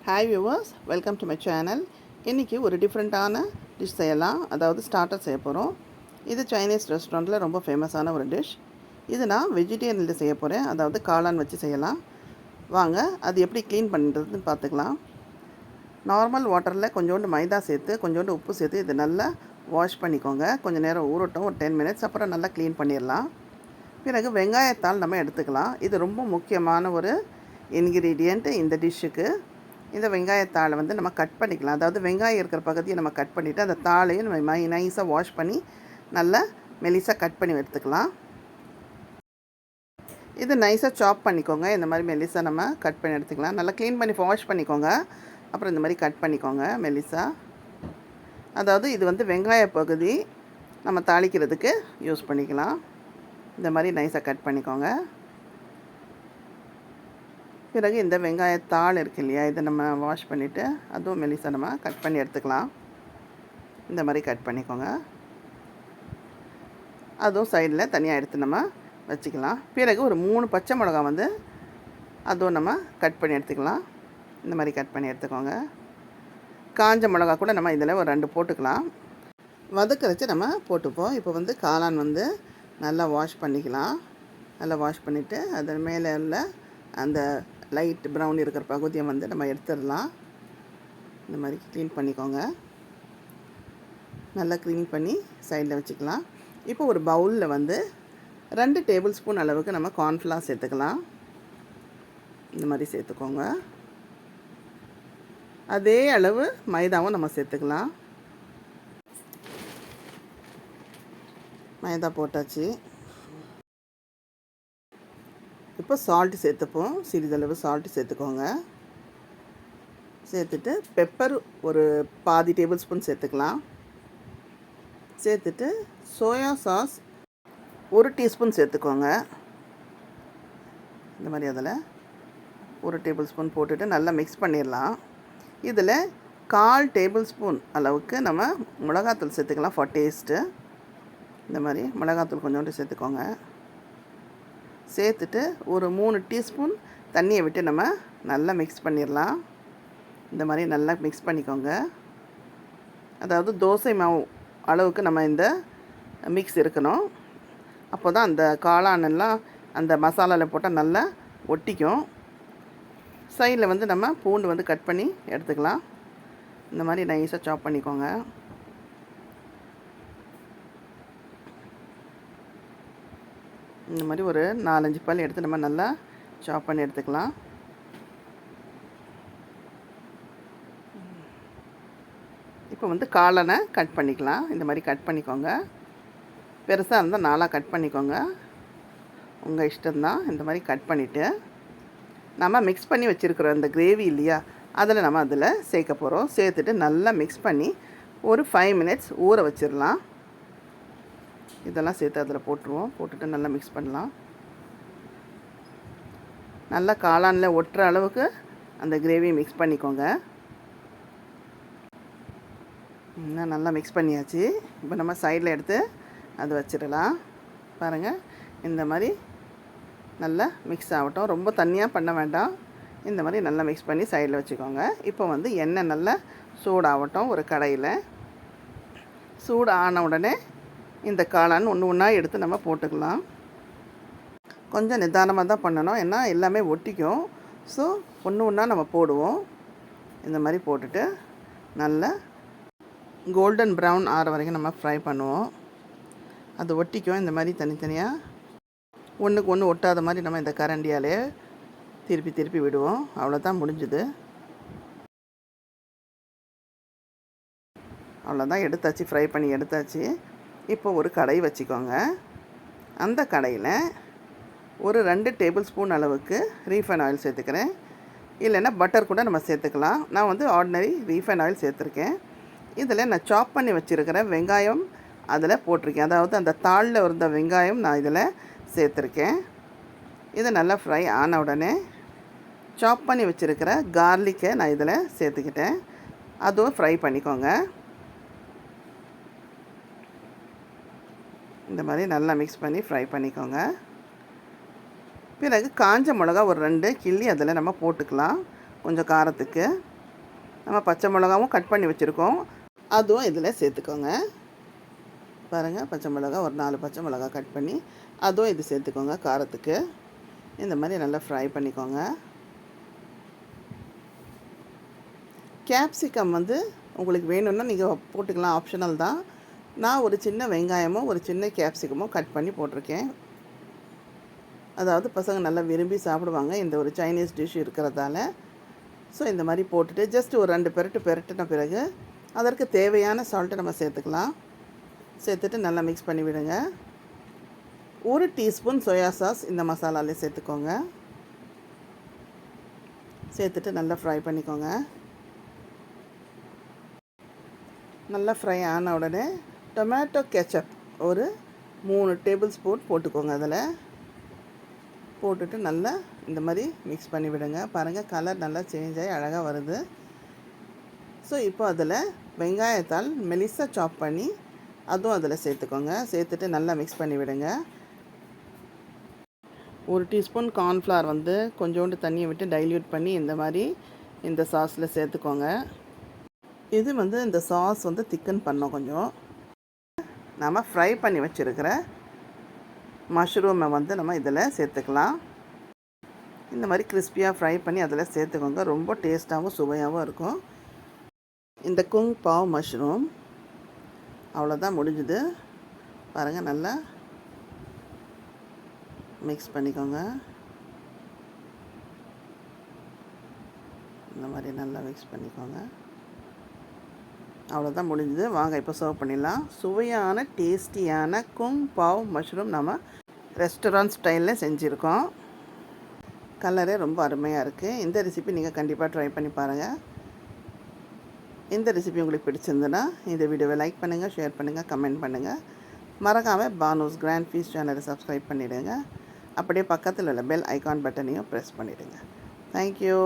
Hi viewers, welcome to my channel. இன்றைக்கி ஒரு டிஃப்ரெண்ட்டான டிஷ் செய்யலாம். அதாவது ஸ்டார்டர் செய்ய போகிறோம். இது சைனீஸ் ரெஸ்டாரண்ட்டில் ரொம்ப ஃபேமஸான ஒரு டிஷ். இது நான் வெஜிடேரியனில் செய்ய போகிறேன். அதாவது காளான் வச்சு செய்யலாம். வாங்க அது எப்படி க்ளீன் பண்ணுறதுன்னு பார்த்துக்கலாம். நார்மல் வாட்டரில் கொஞ்சோண்டு மைதா சேர்த்து கொஞ்சோண்டு உப்பு சேர்த்து இது நல்லா வாஷ் பண்ணிக்கோங்க. கொஞ்சம் நேரம் ஊறட்டும், ஒரு 10 மினிட்ஸ். அப்புறம் நல்லா க்ளீன் பண்ணிடலாம். பிறகு வெங்காயத்தாள் நம்ம எடுத்துக்கலாம். இது ரொம்ப முக்கியமான ஒரு இன்க்ரீடியண்ட் இந்த டிஷ்ஷுக்கு. இந்த வெங்காயத்தாளை வந்து நம்ம கட் பண்ணிக்கலாம். அதாவது வெங்காயம் இருக்கிற பகுதியை நம்ம கட் பண்ணிவிட்டு அந்த தாளையும் நம்ம நைஸாக வாஷ் பண்ணி நல்லா மெலிசாக கட் பண்ணி எடுத்துக்கலாம். இது நைஸாக சாப் பண்ணிக்கோங்க. இந்த மாதிரி மெலிசாக நம்ம கட் பண்ணி எடுத்துக்கலாம். நல்லா க்ளீன் பண்ணி வாஷ் பண்ணிக்கோங்க. அப்புறம் இந்த மாதிரி கட் பண்ணிக்கோங்க மெலிசாக. அதாவது இது வந்து வெங்காய பகுதி நம்ம தாளிக்கிறதுக்கு யூஸ் பண்ணிக்கலாம். இந்த மாதிரி நைஸாக கட் பண்ணிக்கோங்க. பிறகு இந்த வெங்காயத்தாள் இருக்கு இல்லையா, இதை நம்ம வாஷ் பண்ணிவிட்டு அதுவும் மெலிசாக நம்ம கட் பண்ணி எடுத்துக்கலாம். இந்த மாதிரி கட் பண்ணிக்கோங்க. அதுவும் சைடில் தனியாக எடுத்து நம்ம வச்சுக்கலாம். பிறகு ஒரு 3 பச்சை மிளகா வந்து அதுவும் நம்ம கட் பண்ணி எடுத்துக்கலாம். இந்த மாதிரி கட் பண்ணி எடுத்துக்கோங்க. காஞ்ச மிளகா கூட நம்ம இதில் ஒரு 2 போட்டுக்கலாம். வதக்கரைச்சி நம்ம போட்டுப்போம். இப்போ வந்து காளான் வந்து நல்லா வாஷ் பண்ணிக்கலாம். நல்லா வாஷ் பண்ணிவிட்டு அது மேலே உள்ள அந்த லைட் ப்ரௌன் இருக்கிற பகுதியை வந்து நம்ம எடுத்துடலாம். இந்த மாதிரி க்ளீன் பண்ணிக்கோங்க. நல்லா க்ளீன் பண்ணி சைடில் வச்சுக்கலாம். இப்போ ஒரு பவுலில் வந்து 2 டேபிள் ஸ்பூன் அளவுக்கு நம்ம கார்ன்ஃப்ளவர் சேர்த்துக்கலாம். இந்த மாதிரி சேர்த்துக்கோங்க. அதே அளவு மைதாவும் நம்ம சேர்த்துக்கலாம். மைதா போட்டாச்சு. இப்போ சால்ட்டு சேர்த்துப்போம். சிறிதளவு சால்ட்டு சேர்த்துக்கோங்க. சேர்த்துட்டு பெப்பர் ஒரு பாதி டேபிள் ஸ்பூன் சேர்த்துக்கலாம். சேர்த்துட்டு சோயா சாஸ் 1 டீஸ்பூன் சேர்த்துக்கோங்க. இந்த மாதிரி அதில் 1 டேபிள் ஸ்பூன் போட்டுட்டு நல்லா மிக்ஸ் பண்ணிடலாம். இதில் 1/4 டேபிள் ஸ்பூன் அளவுக்கு நம்ம மிளகாத்தூள் சேர்த்துக்கலாம் ஃபார் டேஸ்ட்டு. இந்த மாதிரி மிளகாத்தூள் கொஞ்சோண்டு சேர்த்துக்கோங்க. சேர்த்துட்டு ஒரு 3 டீஸ்பூன் தண்ணியை விட்டு நம்ம நல்லா மிக்ஸ் பண்ணிடலாம். இந்த மாதிரி நல்லா மிக்ஸ் பண்ணிக்கோங்க. அதாவது தோசை மாவு அளவுக்கு நம்ம இந்த மிக்ஸ் இருக்கணும். அப்போ தான் அந்த காளானெல்லாம் அந்த மசாலாவில் போட்டால் நல்லா ஒட்டிக்கும். சைடில் வந்து நம்ம பூண்டு வந்து கட் பண்ணி எடுத்துக்கலாம். இந்த மாதிரி நைஸாக சாப் பண்ணிக்கோங்க. இந்த மாதிரி ஒரு 4-5 பல் எடுத்து நம்ம நல்லா சாப் பண்ணி எடுத்துக்கலாம். இப்போ வந்து காளானை கட் பண்ணிக்கலாம். இந்த மாதிரி கட் பண்ணிக்கோங்க. பெருசாக இருந்தால் 4ஆக கட் பண்ணிக்கோங்க. உங்கள் இஷ்டம்தான். இந்த மாதிரி கட் பண்ணிவிட்டு நம்ம மிக்ஸ் பண்ணி வச்சுருக்குற அந்த கிரேவி இல்லையா, அதில் நம்ம அதில் சேர்க்க போகிறோம். சேர்த்துட்டு நல்லா மிக்ஸ் பண்ணி ஒரு 5 மினிட்ஸ் ஊற வச்சிடலாம். இதெல்லாம் சேர்த்து அதில் போட்டுருவோம். போட்டுட்டு நல்லா மிக்ஸ் பண்ணலாம். நல்லா காளானில் ஒட்டுற அளவுக்கு அந்த கிரேவியை மிக்ஸ் பண்ணிக்கோங்க. இன்னும் நல்லா மிக்ஸ் பண்ணியாச்சு. இப்போ நம்ம சைடில் எடுத்து அது வச்சிடலாம். பாருங்கள், இந்த மாதிரி நல்லா மிக்ஸ் ஆகட்டும். ரொம்ப தண்ணியாக பண்ண வேண்டாம். இந்த மாதிரி நல்லா மிக்ஸ் பண்ணி சைடில் வச்சுக்கோங்க. இப்போ வந்து எண்ணெய் நல்லா சூடாகட்டும். ஒரு கடாயில் சூடு ஆன உடனே இந்த காளான் ஒன்று ஒன்றா எடுத்து நம்ம போட்டுக்கலாம். கொஞ்சம் நிதானமாக தான் பண்ணணும், ஏன்னா எல்லாமே ஒட்டிக்கும். ஸோ ஒன்று ஒன்றா நம்ம போடுவோம். இந்த மாதிரி போட்டுட்டு நல்லா கோல்டன் ப்ரௌன் ஆகிற வரைக்கும் நம்ம ஃப்ரை பண்ணுவோம். அது ஒட்டிக்கும். இந்த மாதிரி தனித்தனியாக ஒன்றுக்கு ஒன்று ஒட்டாத மாதிரி நம்ம இந்த கரண்டியாலே திருப்பி திருப்பி விடுவோம். அவ்வளோதான், முடிஞ்சுது. அவ்வளோதான், எடுத்தாச்சு. ஃப்ரை பண்ணி எடுத்தாச்சு. இப்போ ஒரு கடாய் வச்சுக்கோங்க. அந்த கடாயில் ஒரு 2 டேபிள் ஸ்பூன் அளவுக்கு ரீஃபைன் ஆயில் சேர்த்துக்கிறேன். இல்லைன்னா பட்டர் கூட நம்ம சேர்த்துக்கலாம். நான் வந்து ஆர்டினரி ரீஃபைன் ஆயில் சேர்த்துருக்கேன். இதில் நான் சாப் பண்ணி வச்சுருக்கிற வெங்காயம் அதில் போட்டிருக்கேன். அதாவது அந்த தாளில் இருந்த வெங்காயம் நான் இதில் சேர்த்துருக்கேன். இது நல்லா ஃப்ரை ஆன உடனே சாப் பண்ணி வச்சுருக்கிற கார்லிக்கை நான் இதில் சேர்த்துக்கிட்டேன். அதுவும் ஃப்ரை பண்ணிக்கோங்க. இந்த மாதிரி நல்லா மிக்ஸ் பண்ணி ஃப்ரை பண்ணிக்கோங்க. பிறகு காஞ்ச மிளகா ஒரு 2 கிள்ளி அதில் நம்ம போட்டுக்கலாம் கொஞ்சம் காரத்துக்கு. நம்ம பச்சை மிளகாவும் கட் பண்ணி வச்சுருக்கோம், அதுவும் இதில் சேர்த்துக்கோங்க. பாருங்கள், பச்சை மிளகா ஒரு 4 பச்சை மிளகா கட் பண்ணி அதுவும் இது சேர்த்துக்கோங்க காரத்துக்கு. இந்த மாதிரி நல்லா ஃப்ரை பண்ணிக்கோங்க. கேப்சிகம் வந்து உங்களுக்கு வேணும்னா நீங்கள் போட்டுக்கலாம், ஆப்ஷனல் தான். நான் ஒரு சின்ன வெங்காயமும் ஒரு சின்ன கேப்சிகமும் கட் பண்ணி போட்டிருக்கேன். அதாவது பசங்க நல்லா விரும்பி சாப்பிடுவாங்க இந்த ஒரு சைனீஸ் டிஷ் இருக்கிறதால. ஸோ இந்த மாதிரி போட்டுட்டு ஜஸ்ட் ஒரு 2 பெரட்டின பிறகு அதற்கு தேவையான சால்ட்டை நம்ம சேர்த்துக்கலாம். சேர்த்துட்டு நல்லா மிக்ஸ் பண்ணி விடுங்க. 1 டீஸ்பூன் சோயா சாஸ் இந்த மசாலாலே சேர்த்துக்கோங்க. சேர்த்துட்டு நல்லா ஃப்ரை பண்ணிக்கோங்க. நல்லா ஃப்ரை ஆன உடனே டொமேட்டோ கெச்சப் ஒரு 3 டேபிள் ஸ்பூன் போட்டுக்கோங்க. அதில் போட்டுட்டு நல்லா இந்த மாதிரி மிக்ஸ் பண்ணி விடுங்க. பாருங்கள், கலர் நல்லா சேஞ்ச் ஆகி அழகாக வருது. ஸோ இப்போ அதில் வெங்காயத்தால் மெலிசாக சாப் பண்ணி அதுவும் அதில் சேர்த்துக்கோங்க. சேர்த்துட்டு நல்லா மிக்ஸ் பண்ணி விடுங்க. 1 டீஸ்பூன் கார்ன்ஃப்ளவர் வந்து கொஞ்சோண்டு தண்ணியை விட்டு டைல்யூட் பண்ணி இந்த மாதிரி இந்த சாஸில் சேர்த்துக்கோங்க. இது வந்து இந்த சாஸ் வந்து திக்கன் பண்ணோம் கொஞ்சம். நம்ம ஃப்ரை பண்ணி வச்சுருக்கிற மஷ்ரூமை வந்து நம்ம இதில் சேர்த்துக்கலாம். இந்த மாதிரி கிறிஸ்பியாக ஃப்ரை பண்ணி அதில் சேர்த்துக்கோங்க. ரொம்ப டேஸ்ட்டாகவும் சுவையாகவும் இருக்கும் இந்த குங் பாவ் மஷ்ரூம். அவ்வளோதான், முடிஞ்சுது. பாருங்கள், நல்லா மிக்ஸ் பண்ணிக்கோங்க. இந்த மாதிரி நல்லா மிக்ஸ் பண்ணிக்கோங்க. அவ்வளோதான், முடிஞ்சுது. வாங்க இப்போ சர்வ் பண்ணிடலாம். சுவையான டேஸ்டியான குங் பாவ் மஷ்ரூம் நம்ம ரெஸ்டாரண்ட் ஸ்டைலில் செஞ்சுருக்கோம். கலரே ரொம்ப அருமையாக இருக்குது. இந்த ரெசிபி நீங்கள் கண்டிப்பாக ட்ரை பண்ணி பாருங்கள். இந்த ரெசிபி உங்களுக்கு பிடிச்சிருந்துன்னா இந்த வீடியோவை லைக் பண்ணுங்கள், ஷேர் பண்ணுங்கள், கமெண்ட் பண்ணுங்கள். மறக்காமல் பானூஸ் கிராண்ட் ஃபீஸ்ட் சேனலை சப்ஸ்கிரைப் பண்ணிவிடுங்க. அப்படியே பக்கத்தில் உள்ள பெல் ஐகான் பட்டனையும் ப்ரெஸ் பண்ணிவிடுங்க. தேங்க்யூ.